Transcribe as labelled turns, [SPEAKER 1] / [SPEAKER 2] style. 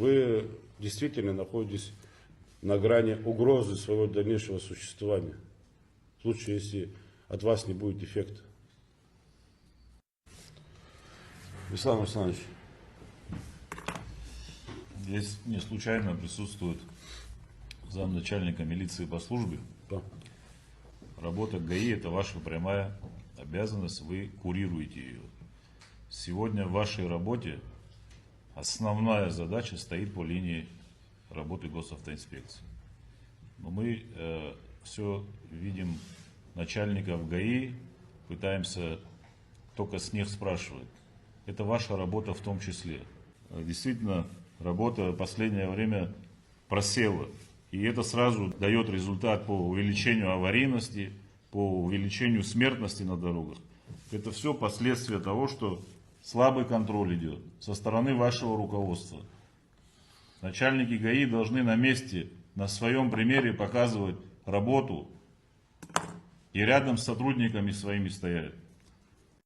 [SPEAKER 1] вы действительно находитесь на грани угрозы своего дальнейшего существования. В случае, если от вас не будет эффекта. Ислам Александрович.
[SPEAKER 2] Здесь не случайно присутствует замначальника милиции по службе.
[SPEAKER 1] Да.
[SPEAKER 2] Работа ГАИ – это ваша прямая обязанность, вы курируете ее. Сегодня в вашей работе основная задача стоит по линии работы госавтоинспекции. Но мы все видим начальников ГАИ, пытаемся только с них спрашивать. Это ваша работа в том числе. Действительно, работа в последнее время просела. И это сразу дает результат по увеличению аварийности, по увеличению смертности на дорогах. Это все последствия того, что слабый контроль идет со стороны вашего руководства. Начальники ГАИ должны на месте, на своем примере показывать работу и рядом с сотрудниками своими стоять.